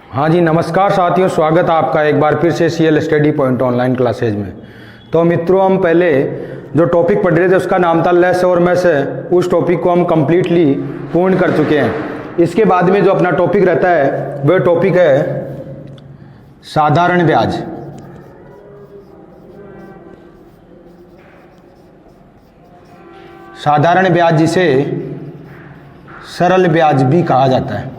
हाँ जी, नमस्कार साथियों, स्वागत है आपका एक बार फिर से CL study point online classes में। तो मित्रों, हम पहले जो टॉपिक पढ़ रहे थे उसका नाम था लेस और मेस है। उस टॉपिक को हम कंप्लीटली पूर्ण कर चुके हैं। इसके बाद में जो अपना टॉपिक रहता है वह टॉपिक है साधारण ब्याज। साधारण ब्याज जिसे सरल ब्याज भी कहा जाता है।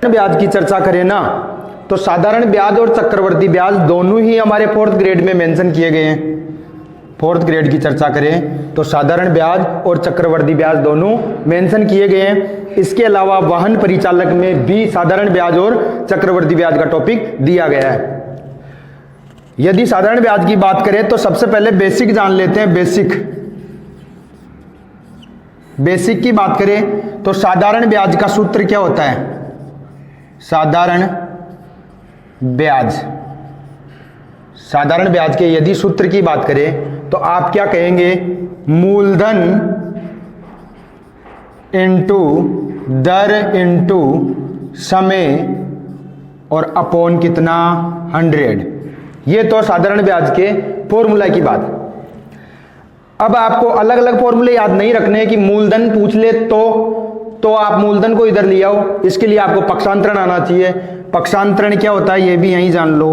ब्याज की चर्चा करें ना तो साधारण ब्याज और चक्रवर्ती ब्याज दोनों ही हमारे फोर्थ ग्रेड में मेंशन किए गए हैं। फोर्थ ग्रेड की चर्चा करें तो साधारण ब्याज और चक्रवर्ती ब्याज दोनों मेंशन किए गए हैं। इसके अलावा वाहन परिचालक में भी साधारण ब्याज और चक्रवर्ती ब्याज का टॉपिक दिया गया है। यदि साधारण ब्याज की बात करें तो सबसे पहले बेसिक जान लेते हैं। बेसिक की बात करें तो साधारण ब्याज का सूत्र क्या होता है? साधारण ब्याज के यदि सूत्र की बात करें तो आप क्या कहेंगे? मूलधन इंटू दर इंटू समय और अपॉन कितना? 100। ये तो साधारण ब्याज के फॉर्मूला की बात। अब आपको अलग अलग फॉर्मूले याद नहीं रखने हैं कि मूलधन पूछ ले तो आप मूलधन को इधर ले आओ। इसके लिए आपको पक्षांतरण आना चाहिए। पक्षांतरण क्या होता है ये भी यहीं जान लो।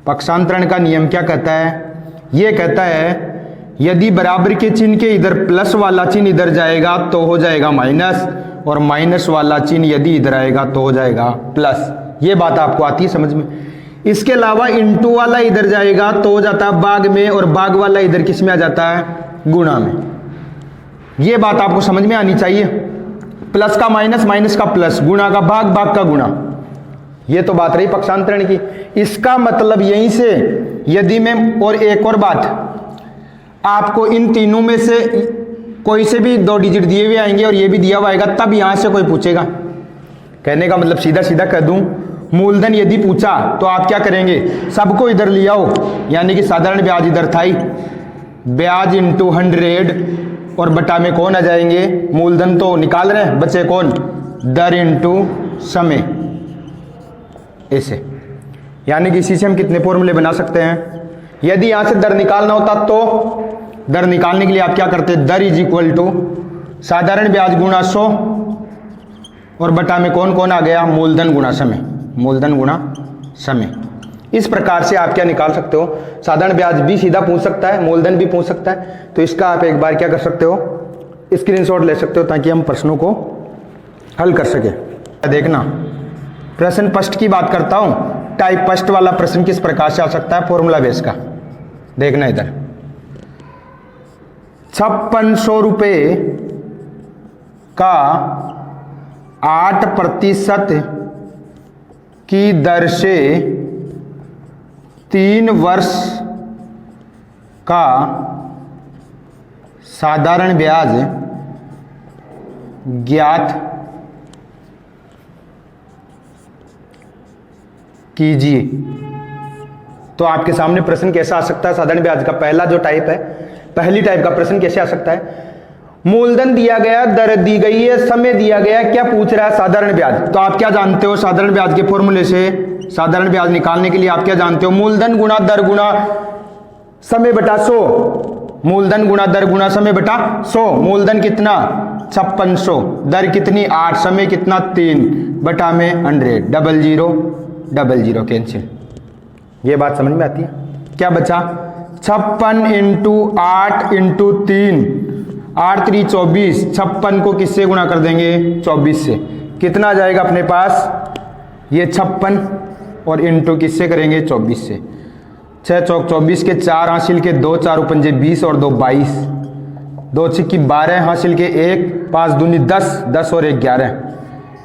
पक्षांतरण का नियम क्या कहता है? ये कहता है यदि बराबर के चिन्ह के इधर प्लस वाला चिन्ह इधर जाएगा तो हो जाएगा माइनस, और माइनस वाला चिन्ह यदि इधर आएगा तो हो जाएगा प्लस। ये बात आपको आती है समझ में? इसके अलावा इंटू वाला इधर जाएगा तो हो जाता है भाग में, और भाग वाला इधर किस में आ जाता है? गुणा में। ये बात आपको समझ में आनी चाहिए। प्लस का माइनस, माइनस का प्लस, गुणा का भाग, भाग का गुणा। ये तो बात रही पक्षांतरण की। इसका मतलब यहीं से यदि मैं, और एक और बात, आपको इन तीनों में से कोई से भी 2 डिजिट दिए हुए आएंगे और ये भी दिया हुआ आएगा, तब यहां से कोई पूछेगा। कहने का मतलब सीधा सीधा कह दूं, मूलधन यदि पूछा तो आप क्या करेंगे? सबको इधर ले आओ, यानी कि साधारण ब्याज इधर था ही, ब्याज इंटू 100 और बटा में कौन आ जाएंगे? मूलधन तो निकाल रहे हैं, बचे कौन? दर इंटू समय। ऐसे यानी कि इसी से हम कितने फॉर्मूले बना सकते हैं? यदि यहां से दर निकालना होता तो दर निकालने के लिए आप क्या करते? दर इज इक्वल टू साधारण ब्याज गुणा 100 और बटा में कौन कौन आ गया? मूलधन गुणा समय। मूलधन गुणा समय। इस प्रकार से आप क्या निकाल सकते हो? साधारण ब्याज भी सीधा पूछ सकता है, मूलधन भी पूछ सकता है। तो इसका आप एक बार क्या कर सकते हो? स्क्रीनशॉट ले सकते हो ताकि हम प्रश्नों को हल कर सके। देखना, प्रश्न फर्स्ट की बात करता हूं। टाइप फर्स्ट वाला प्रश्न किस प्रकार से आ सकता है? फॉर्मूला बेस का। देखना इधर, 5600 रुपये का 8% की दर से 3 वर्ष का साधारण ब्याज ज्ञात कीजिए। तो आपके सामने प्रश्न कैसा आ सकता है? साधारण ब्याज का पहला जो टाइप है, पहली टाइप का प्रश्न कैसे आ सकता है? मूलधन दिया गया, दर दी गई है, समय दिया गया, क्या पूछ रहा है? साधारण ब्याज। तो आप क्या जानते हो साधारण ब्याज के फॉर्मूले से? साधारण ब्याज निकालने के लिए आप क्या जानते हो? मूलधन गुणा दर गुणा समय बटा 100। मूलधन गुणा दर गुणा समय बटा 100। मूलधन कितना? 5600, दर कितनी? 8, समय कितना? 3, बटा में 100, 00 कैंसिल। ये बात समझ में आती है? क्या बचा? 56 इंटू 8 इंटू 3, 8 3 24। 56 को किससे गुणा कर देंगे? 24 से। कितना आ जाएगा अपने पास? ये 56 और इंटू किससे करेंगे? 24 से। 6 चौक 24 के 4 हासिल के 2, 4 पंजे 20 और 2 22, 2 छिक्की 12 हासिल के 1, 5 दूनी 10, 10 और 1 11,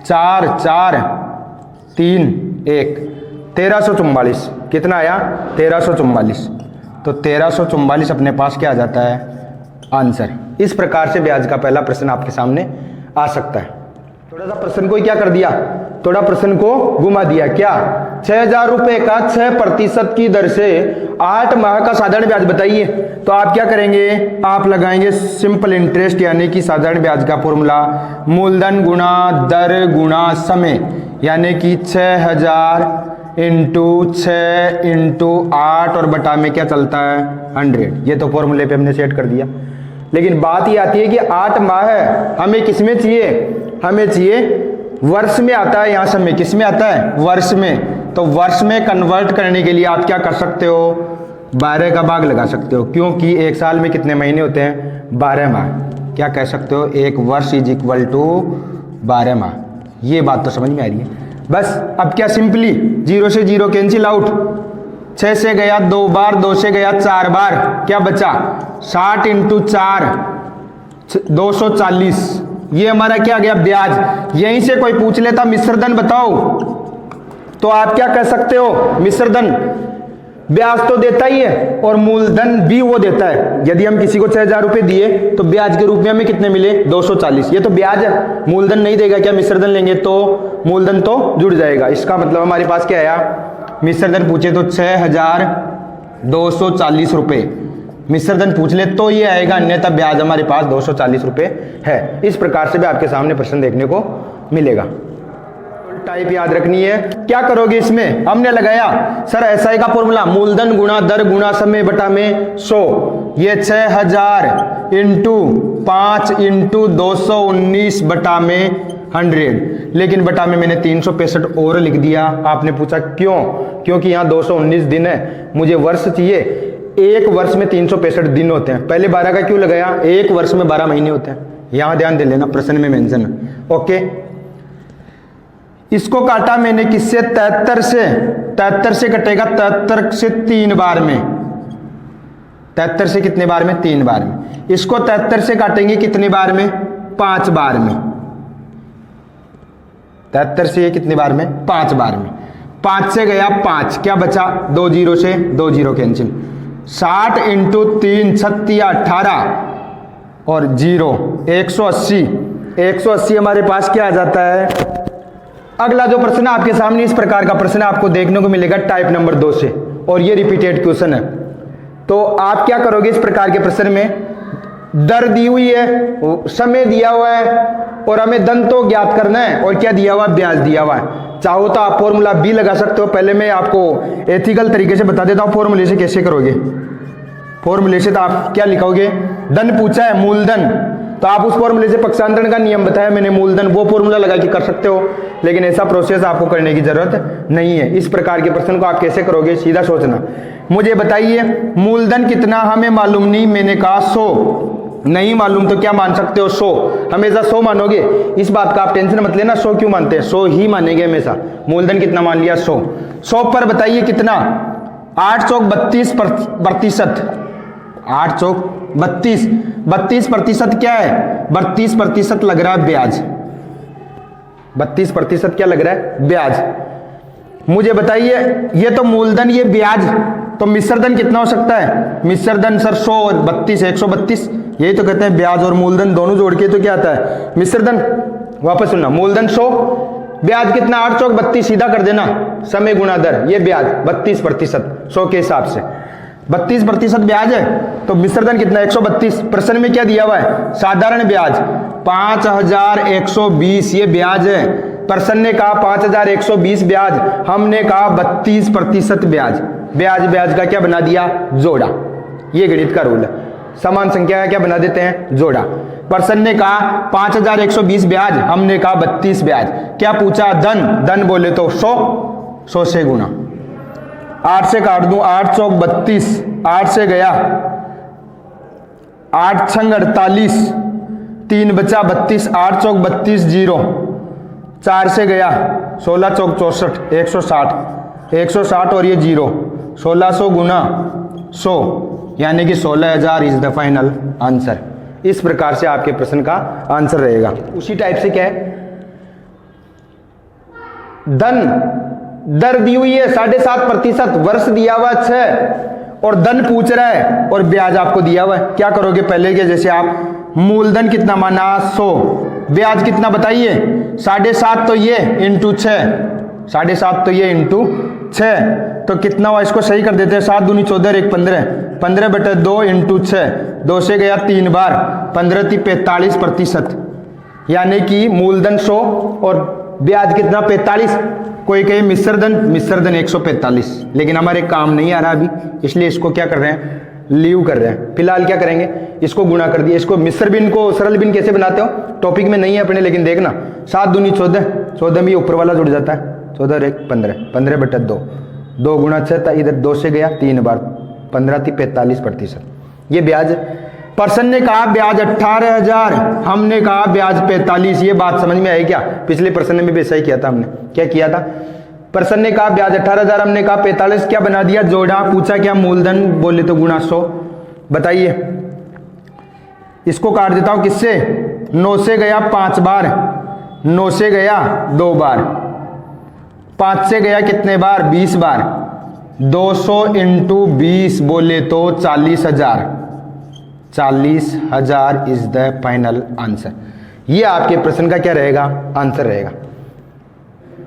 4 4 3 1, 1344। कितना आया? 1344। तो 1344 अपने पास क्या आ जाता है? आंसर। इस प्रकार से ब्याज का पहला प्रश्न आपके सामने आ सकता है। थोड़ा सा प्रश्न को क्या कर दिया? थोड़ा प्रश्न को घुमा दिया। क्या 6,000 रुपए का 6% की दर से 8 माह का साधारण ब्याज बताइए। तो आप क्या करेंगे, आप लगाएंगे सिंपल इंटरेस्ट, यानी कि साधारण ब्याज का फॉर्मूला मूलधन गुणा दर गुणा समय, यानी कि 6,000 इंटू 6 इंटू 8 और बटा में क्या चलता है 100। ये तो फॉर्मूले पे हमने सेट कर दिया। लेकिन बात ये आती है कि 8 माह है, हमें किसमें चाहिए, हमें चाहिए वर्ष में आता है। यहाँ समय किस में आता है, वर्ष में। तो वर्ष में कन्वर्ट करने के लिए आप क्या कर सकते हो, 12 का भाग लगा सकते हो, क्योंकि एक साल में कितने महीने होते हैं, 12 माह। क्या कह सकते हो, एक वर्ष इज इक्वल टू 12 माह। ये बात तो समझ में आ रही है। बस अब क्या, सिंपली 0 से 0 कैंसिल आउट, 6 से गया 2 बार, 2 से गया 4 बार, क्या बचा 60 इंटू 4 240। ये हमारा क्या गया, ब्याज। यहीं से कोई पूछ लेता मिश्रधन बताओ, तो आप क्या कह सकते हो, मिश्रधन ब्याज तो देता ही है और मूलधन भी वो देता है। यदि हम किसी को 6,000 रुपए दिए तो ब्याज के रूप में हमें कितने मिले, 240। ये तो ब्याज है, मूलधन नहीं देगा। क्या मिश्रधन लेंगे तो मूलधन तो जुड़ जाएगा। इसका मतलब हमारे पास क्या आया, मिश्रधन पूछे तो 6,240 रुपए मिश्रधन पूछ ले तो ये आएगा, अन्यथा ब्याज हमारे पास 240 रुपए है। इस प्रकार से भी आपके सामने प्रश्न देखने को मिलेगा। टाइप याद रखनी है। क्या करोगे इसमें, हमने लगाया सर एसआई का फॉर्मूला मूलधन गुणा दर गुणा समय बटा में 100। ये 6,000 इंटू 5 इंटू 219 बटा में 100, लेकिन बटा में मैंने 365 और लिख दिया। आपने पूछा क्यों, क्योंकि यहाँ 219 दिन है, मुझे वर्ष चाहिए। एक वर्ष में 365 दिन होते हैं, पहले 12 का क्यों लगाया, एक वर्ष में 12 महीने होते हैं। यहां ध्यान दे लेना, प्रश्न में मेंशन। ओके, इसको काटा मैंने किससे, 73 से। 73 से कटेगा 73 से 3 बार में, 73 से कितने बार में, 3 बार में। इसको 73 से काटेंगे कितने बार में, 5 बार में। 73 से कितने बार में, 5 बार में। 5 से गया 5, क्या बचा, 2 0 से 2 0 कैंसिल। 60 इंटू 3 36 18 और 0 180। 180 हमारे पास क्या आ जाता है। अगला जो प्रश्न आपके सामने, इस प्रकार का प्रश्न आपको देखने को मिलेगा टाइप नंबर 2 से, और ये रिपीटेड क्वेश्चन है। तो आप क्या करोगे, इस प्रकार के प्रश्न में दर दी हुई है, समय दिया हुआ है और हमें धन तो ज्ञात करना है, और क्या दिया हुआ, ब्याज दिया हुआ है। चाहो तो आप फॉर्मूला भी लगा सकते हो। पहले मैं आपको एथिकल तरीके से बता देता हूं फॉर्मूले से कैसे करोगे। फॉर्मूले से तो आप क्या लिखोगे, धन पूछा है मूलधन, तो आप उस फॉर्मूले से पक्षांतरण का नियम बताया मैंने, मूलधन, वो फॉर्मूला लगा के कर सकते हो। लेकिन ऐसा प्रोसेस आपको करने की जरूरत नहीं है। इस प्रकार के प्रश्न को आप कैसे करोगे, सीधा सोचना। मुझे बताइए मूलधन कितना, हमें मालूम नहीं, मैंने कहा 100। नहीं मालूम तो क्या मान सकते हो, 100। हमेशा 100 मानोगे, इस बात का आप टेंशन मत लेना। 100 क्यों मानते हैं, 100 ही मानेंगे हमेशा। मूलधन कितना मान लिया, 100। 100 पर बताइए कितना, 8 चौक 32 प्रतिशत। 8 चौक 32, 32% क्या है, 32% लग रहा है ब्याज। 32% क्या लग रहा है, ब्याज। मुझे बताइए ये तो मूलधन, ये ब्याज, तो मिश्रधन कितना हो सकता है, मिश्रधन सर 100 और 32 132। यही तो कहते हैं ब्याज और मूलधन दोनों जोड़ के तो क्या आता है, मिश्रधन। वापस सुनना, मूलधन 100, ब्याज कितना, 8 चौक 32, सीधा कर देना, समय गुणा दर, ये ब्याज 32% 100 के हिसाब से। 32% ब्याज है, तो मिश्रधन कितना, 132। प्रश्न में क्या दिया हुआ है, साधारण ब्याज 5120, ये ब्याज है। प्रश्न ने कहा 5120 ब्याज, हमने कहा 32% ब्याज। ब्याज का क्या बना दिया, जोड़ा। ये गणित का रूल है, समान संख्या का क्या बना देते हैं, जोड़ा। प्रश्न ने कहा 5120 ब्याज, हमने कहा 32 ब्याज। क्या पूछा, धन बोले तो 100 से गुणा। 8 से काट दूं, 8 चौक 32, 8 से गया 8 छंग 48, 3 बचा 32, 8 चौक 32 0, 4 से गया 16 चौक 64, 160 और ये 0, 1600 गुना 100, यानी कि 16,000 इज द फाइनल आंसर। इस प्रकार से आपके प्रश्न का आंसर रहेगा। उसी टाइप से क्या है, धन दर दी हुई है 7.5%, वर्ष दिया हुआ 6 और धन पूछ रहा है और ब्याज आपको दिया हुआ है। क्या करोगे, पहले के जैसे आप मूलधन कितना माना 100, ब्याज कितना बताइए 7.5 तो ये इंटू 6, 7.5 तो ये इंटू 6, तो कितना हुआ इसको सही कर देते हैं, 7 दूनी 14 1 15, 15/2 इंटू 6, 2 से गया 3 बार, 15 × 45%, यानी कि मूलधन 100 और ब्याज कितना 45। कोई कहे मिश्रधन 145, लेकिन हमारे काम नहीं आ रहा अभी, इसलिए इसको क्या कर रहे हैं, लीव कर रहे हैं। फिलहाल क्या करेंगे, इसको गुणा कर दिया। इसको मिश्र भिन्न को सरल भिन्न कैसे बनाते हो टॉपिक में नहीं है अपने, लेकिन देखना 7 दूनी 14, 14 में ऊपर वाला जुड़ जाता है, 14 1 15, 15/2, 2 × 6 था, इधर 2 से गया 3 बार, 15 × 45%, ये ब्याज। पर्सन ने कहा ब्याज 18,000, हमने कहा ब्याज 45, ये बात समझ में आई क्या? पिछले पर्सन में भी ऐसा ही किया था हमने, क्या किया था, पर्सन ने कहा ब्याज 18,000, हमने कहा 45, क्या बना दिया जोड़ा, पूछा क्या मूलधन, बोले तो गुणा 100। बताइए, इसको काट देता हूं किससे, 9 से गया 5 बार, 9 से गया 2 बार, 5 से गया कितने बार, 20 बार, 200 × 20 बोले तो 40,000, 40,000 इज द फाइनल आंसर। ये आपके प्रश्न का क्या रहेगा, आंसर रहेगा।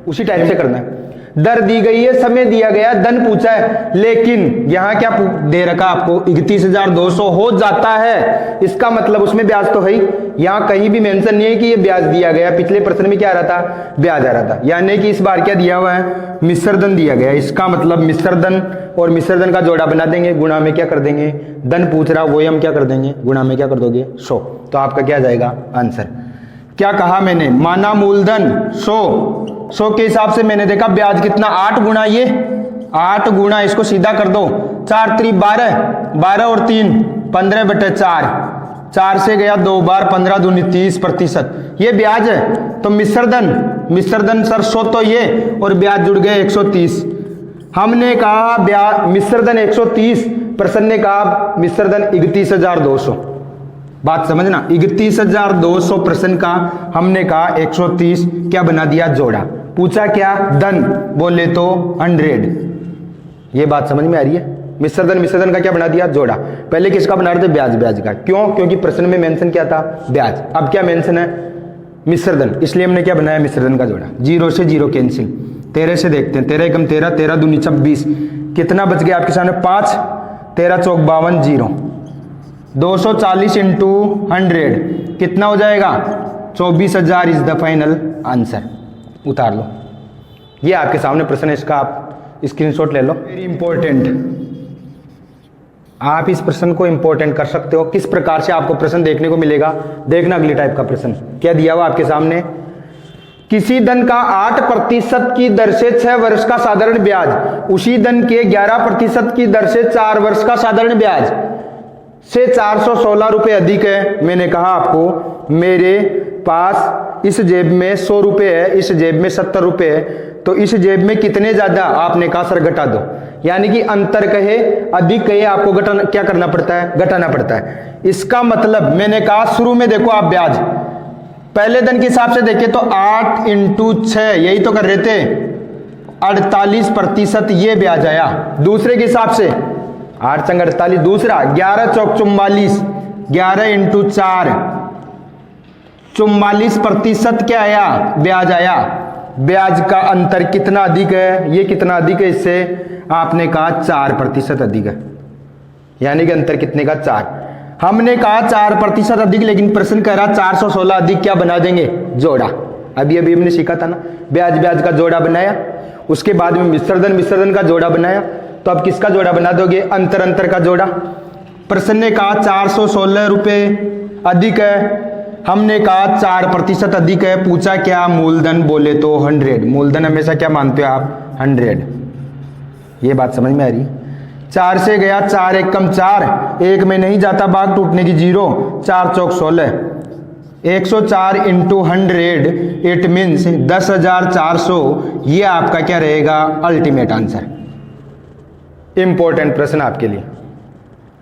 उसी टाइप से करना है। दर दी गई है, समय दिया गया, धन पूछा है, लेकिन यहां क्या दे रखा आपको, 31,200 हो जाता है, इसका मतलब उसमें ब्याज तो है ही। यहां कहीं भी मेंशन नहीं है कि ये ब्याज दिया गया, पिछले प्रश्न में क्या आ रहा था, ब्याज आ रहा था, यानी कि इस बार क्या दिया हुआ है, मिश्रधन दिया गया। इसका मतलब मिश्रधन और मिश्रधन का जोड़ा बना देंगे, गुणा में क्या कर देंगे, धन पूछ रहा वही हम क्या कर देंगे, गुणा में क्या कर दोगे 100, तो आपका क्या जाएगा आंसर। क्या कहा मैंने, माना मूलधन 100 के हिसाब से मैंने देखा ब्याज कितना, 8 गुणा ये, 8 गुणा इसको सीधा कर दो, 4 × 3 12, 12 और 3 15/4, 4 से गया 2 बार, 15 दूनी 30%, ये ब्याज है। तो मिश्रधन सर 100 तो ये, और ब्याज जुड़ गए 130। हमने कहा ब्याज मिश्रधन 130, प्रश्न ने कहा मिश्रधन 31,200, बात समझना, 31,200 प्रश्न का, हमने कहा 130, क्या बना दिया जोड़ा, पूछा क्या धन, बोले तो 100। ये बात समझ में आ रही है, मिश्रधन का क्या बना दिया जोड़ा। पहले किसका बना रहे थे, ब्याज का, क्यों, क्योंकि प्रश्न में मेंशन क्या था, ब्याज। अब क्या मेंशन है, मिश्रधन, इसलिए हमने क्या बनाया, मिश्रधन का जोड़ा। 0 से 0 कैंसिल, 13 से देखते हैं, 13 एकम 13, 13 दूनी 26, कितना बच गया आपके सामने 5, 13 चौक 52, 0, 240 × 100 कितना हो जाएगा, 24,000 इज द फाइनल आंसर। उतार लो, ये आपके सामने प्रश्न है, इसका आप स्क्रीनशॉट ले लो। वेरी इंपॉर्टेंट, आप इस प्रश्न को इंपॉर्टेंट कर सकते हो। किस प्रकार से आपको प्रश्न देखने को मिलेगा, देखना अगली टाइप का प्रश्न क्या दिया हुआ आपके सामने। किसी धन का 8% की दर से 6 वर्ष का साधारण ब्याज, उसी धन के 11% की दर से 4 वर्ष का साधारण ब्याज से 416 रुपये अधिक है। मैंने कहा आपको मेरे पास इस जेब में 100 रुपये है, इस जेब में 70 रुपये है, तो इस जेब में कितने ज्यादा, आपने कहा सर घटा दो, यानी कि अंतर कहे अधिक कहे आपको घटाना, क्या करना पड़ता है, घटाना पड़ता है। इसका मतलब मैंने कहा शुरू में देखो आप ब्याज पहले धन के हिसाब से देखें तो 8 × 6 यही तो कर रहे थे, 48% ये ब्याज आया। दूसरे के हिसाब से 8 × 48, दूसरा 11 चौक 44, 11 × 4 44% क्या आया, ब्याज आया। ब्याज का अंतर कितना अधिक है, ये कितना अधिक है इससे, आपने कहा 4% अधिक है, यानी कि अंतर कितने का 4। हमने कहा 4% अधिक, लेकिन प्रश्न कह रहा 416 अधिक, क्या बना देंगे जोड़ा। अभी हमने सीखा था ना, ब्याज का जोड़ा बनाया, उसके बाद में मिश्रधन का जोड़ा बनाया, तो अब किसका जोड़ा बना दोगे, अंतर का जोड़ा। प्रश्न ने कहा 416 रुपये अधिक है, हमने कहा 4% अधिक है, पूछा क्या मूलधन, बोले तो 100। मूलधन हमेशा क्या मानते हो आप, 100। ये बात समझ में आ रही। 4 से गया 4 एकम 4, 1 में नहीं जाता भाग टूटने की 0, 4 चौक 16, 104 × 100 इट मीन्स 10,400। ये आपका क्या रहेगा, अल्टीमेट आंसर। इंपॉर्टेंट प्रश्न आपके लिए।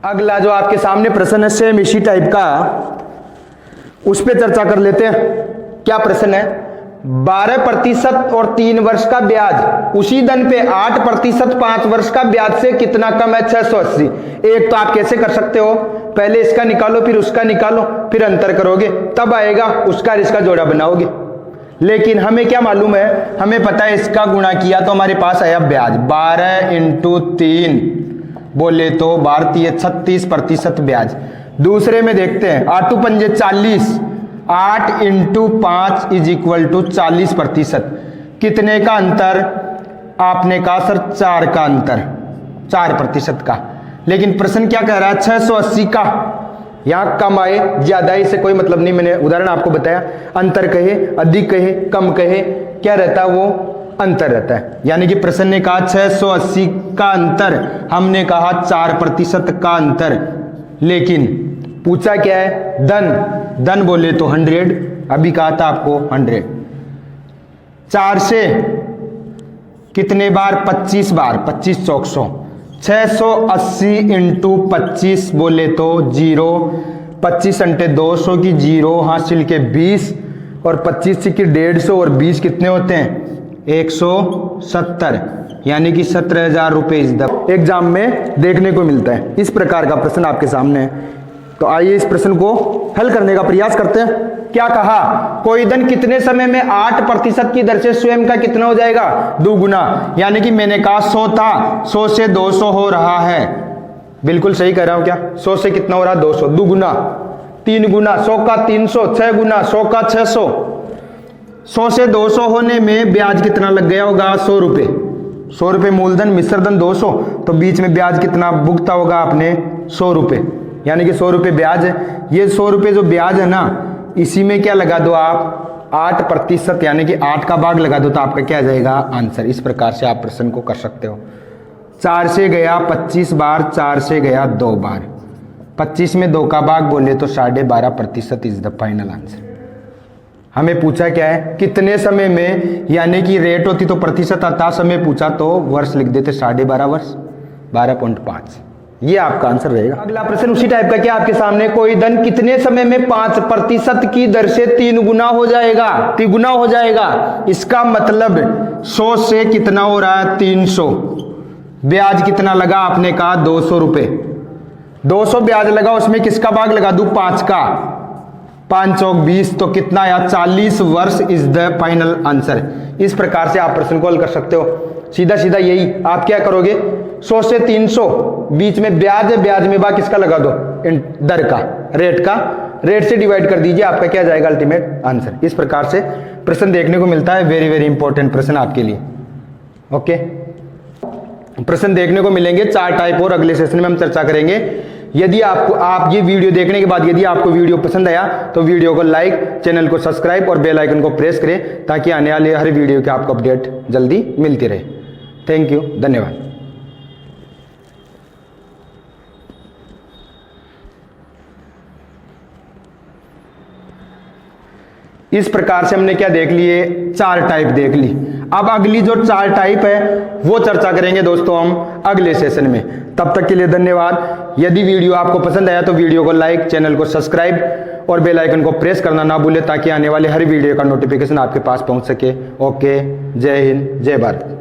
अगला जो आपके सामने प्रश्न है सेम इसी टाइप का, उस पर चर्चा कर लेते हैं। क्या प्रश्न है, 12% और 3 वर्ष का ब्याज, उसी धन पे 8% 5 वर्ष का ब्याज से कितना कम है? 680। एक तो आप कैसे कर सकते हो, पहले इसका निकालो फिर उसका निकालो फिर अंतर करोगे, तब आएगा, उसका और इसका जोड़ा बनाओगे। लेकिन हमें क्या मालूम है, हमें पता है इसका गुणा किया तो हमारे पास आया ब्याज। 12 × 3 बोले तो भारतीय 36% ब्याज। दूसरे में देखते हैं, 8 × 5 = 40, 8 × 5 = 40%। कितने का अंतर? आपने कहा सर 4 का अंतर, 4% का। लेकिन प्रश्न क्या कह रहा है? 680 का। यहां कम आए ज्यादा आए से कोई मतलब नहीं, मैंने उदाहरण आपको बताया। अंतर कहे, अधिक कहे, कम कहे, क्या रहता है? वो अंतर रहता है। यानी कि प्रश्न ने कहा 680 का अंतर, हमने कहा 4% का अंतर। लेकिन पूछा क्या है? धन। धन बोले तो 100, अभी कहा था आपको 100। 4 से कितने बार? 25 बार, 25 चौक 100। 680 × 25 बोले तो 0, 25 × 200 की 0 हासिल के 20, और 25 की 150 और 20 कितने होते हैं? 170, यानी कि 17,000 रुपये इस दफा एग्जाम में देखने को मिलता है। इस प्रकार का प्रश्न आपके सामने है। तो आइए इस प्रश्न को हल करने का प्रयास करते हैं। क्या कहा? कोई धन कितने समय में 8% की दर से स्वयं का कितना हो जाएगा? दुगुना। यानी कि मैंने कहा 100 था, 100 से 200 हो रहा है। बिल्कुल सही कह रहा हूं क्या? 100 से कितना हो रहा? 200, दुगुना, 3 गुना, 100 का 300, 6 गुना, 100 का 600। 100 से 200 होने में ब्याज कितना लग गया होगा? 100 रुपये। 100 रुपये मूलधन, मिश्र धन 200, तो बीच में ब्याज कितना भुगता होगा आपने? 100 रुपये। यानी कि 100 रुपये ब्याज है। ये 100 रुपये जो ब्याज है ना, इसी में क्या लगा दो आप? 8%, यानी कि 8 का भाग लगा दो तो आपका क्या आ जाएगा? आंसर। इस प्रकार से आप प्रश्न को कर सकते हो। 4 से गया 25 बार, 4 से गया 2 बार, 25 में 2 का भाग बोले तो 12.5% इज द फाइनल आंसर। हमें पूछा क्या है? कितने समय में, यानी कि रेट होती तो प्रतिशत आता, समय पूछा तो वर्ष लिख देते, 12.5 वर्ष, 12.5। ये आपका आंसर रहेगा। अगला प्रश्न उसी टाइप का, क्या आपके सामने? कोई धन कितने समय में 5% की दर से 3 गुना हो जाएगा? 3 गुना हो जाएगा। इसका मतलब 100 से कितना हो रहा है? 300। ब्याज कितना लगा? आपने कहा 200 रुपये। 200 ब्याज लगा, उसमें किसका भाग लगा दूं? 5 का। 5 चौक 20, तो कितना आया? 40 वर्ष इज द फाइनल आंसर। इस प्रकार से आप प्रश्न को हल कर सकते हो। सीधा सीधा यही आप क्या करोगे? 100 से 300, बीच में ब्याज है, ब्याज में भाग किसका लगा दो? दर का, रेट का। रेट से डिवाइड कर दीजिए, आपका क्या जाएगा? Ultimate answer. इस प्रकार से प्रश्न देखने को मिलता है। वेरी वेरी इंपॉर्टेंट प्रश्न आपके लिए। ओके, प्रश्न देखने को मिलेंगे 4 टाइप, और अगले सेशन में हम चर्चा करेंगे। यदि आप ये वीडियो देखने के बाद यदि आपको वीडियो पसंद आया तो वीडियो को लाइक, चैनल को सब्सक्राइब और बेल आइकन को प्रेस करें, ताकि आने वाले हर वीडियो की आपको अपडेट जल्दी मिलती रहे। थैंक यू, धन्यवाद। इस प्रकार से हमने क्या देख लिए? 4 टाइप देख ली। अब अगली जो 4 टाइप है वो चर्चा करेंगे दोस्तों हम अगले सेशन में। तब तक के लिए धन्यवाद। यदि वीडियो आपको पसंद आया तो वीडियो को लाइक, चैनल को सब्सक्राइब और बेल आइकन को प्रेस करना ना भूलें, ताकि आने वाले हर वीडियो का नोटिफिकेशन आपके पास पहुंच सके। ओके, जय हिंद, जय भारत।